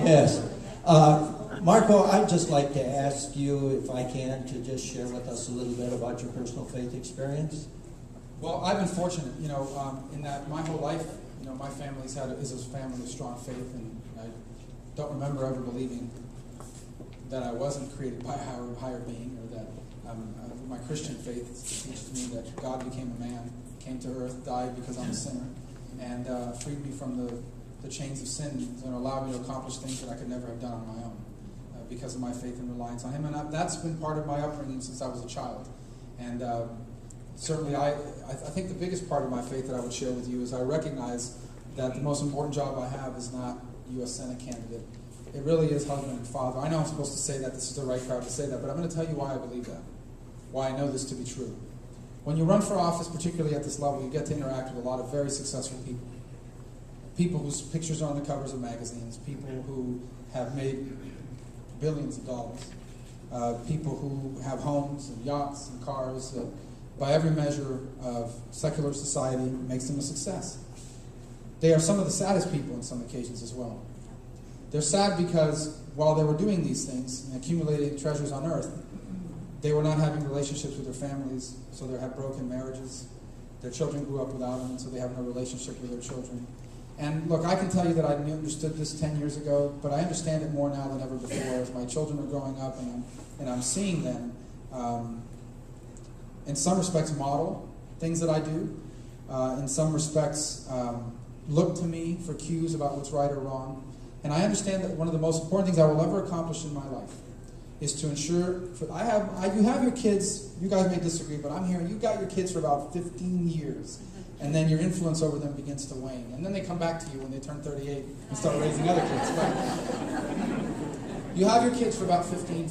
Yes. Marco, I'd just like to ask you, if I can, to just share with us a little bit about your personal faith experience. Well, I've been fortunate, in that my whole life, my family's is a family of strong faith, and I don't remember ever believing that I wasn't created by a higher being, or that my Christian faith teaches me that God became a man, came to earth, died because I'm a sinner, and freed me from the chains of sin and allowed me to accomplish things that I could never have done on my own because of my faith and reliance on Him. And that's been part of my upbringing since I was a child. And certainly I think the biggest part of my faith that I would share with you is I recognize that the most important job I have is not U.S. Senate candidate. It really is husband and father. I know I'm supposed to say that. This is the right crowd to say that. But I'm going to tell you why I believe that, why I know this to be true. When you run for office, particularly at this level, you get to interact with a lot of very successful people. People whose pictures are on the covers of magazines. People who have made billions of dollars. People who have homes and yachts and cars that, by every measure of secular society, makes them a success. They are some of the saddest people on some occasions as well. They're sad because while they were doing these things and accumulating treasures on earth, they were not having relationships with their families, so they had broken marriages. Their children grew up without them, and so they have no relationship with their children. And look, I can tell you that I understood this 10 years ago, but I understand it more now than ever before as my children are growing up and I'm seeing them, in some respects, model things that I do. In some respects, look to me for cues about what's right or wrong. And I understand that one of the most important things I will ever accomplish in my life is to ensure, you have your kids, you guys may disagree, but I'm hearing you got your kids for about 15 years, and then your influence over them begins to wane. And then they come back to you when they turn 38 and start raising other kids. Right? You have your kids for about 15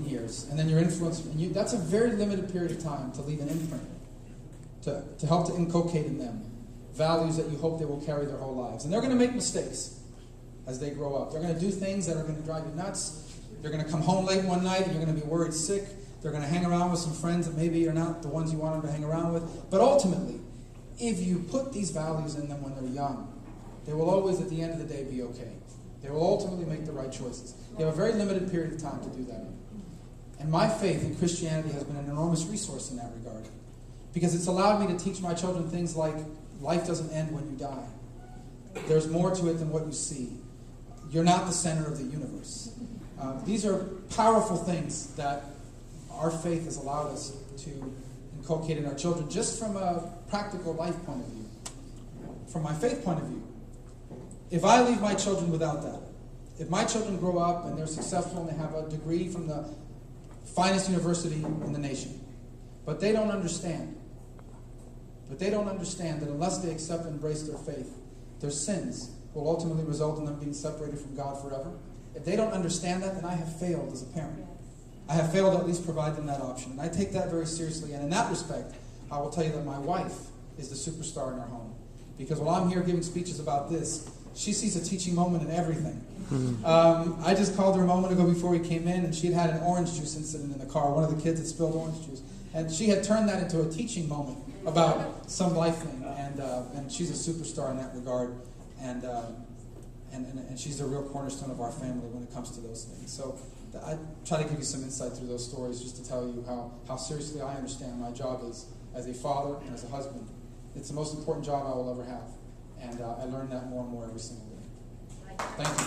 years, and then your influence, that's a very limited period of time to leave an imprint, to help to inculcate in them values that you hope they will carry their whole lives. And they're going to make mistakes as they grow up. They're going to do things that are going to drive you nuts. They're going to come home late one night and you're going to be worried sick. They're going to hang around with some friends that maybe are not the ones you want them to hang around with. But ultimately, if you put these values in them when they're young, they will always, at the end of the day, be okay. They will ultimately make the right choices. You have a very limited period of time to do that in. And my faith in Christianity has been an enormous resource in that regard, because it's allowed me to teach my children things like life doesn't end when you die. There's more to it than what you see. You're not the center of the universe. These are powerful things that our faith has allowed us to inculcate in our children, just from a practical life point of view. From my faith point of view, if I leave my children without that, if my children grow up and they're successful and they have a degree from the finest university in the nation, but they don't understand that unless they accept and embrace their faith, their sins will ultimately result in them being separated from God forever. If they don't understand that, then I have failed as a parent. I have failed to at least provide them that option. And I take that very seriously. And in that respect, I will tell you that my wife is the superstar in our home. Because while I'm here giving speeches about this, she sees a teaching moment in everything. I just called her a moment ago before we came in, and she had an orange juice incident in the car. One of the kids had spilled orange juice. And she had turned that into a teaching moment about some life thing. And she's a superstar in that regard. And she's a real cornerstone of our family when it comes to those things. So I try to give you some insight through those stories just to tell you how seriously I understand my job is as a father and as a husband. It's the most important job I will ever have. And I learn that more and more every single day. Thank you.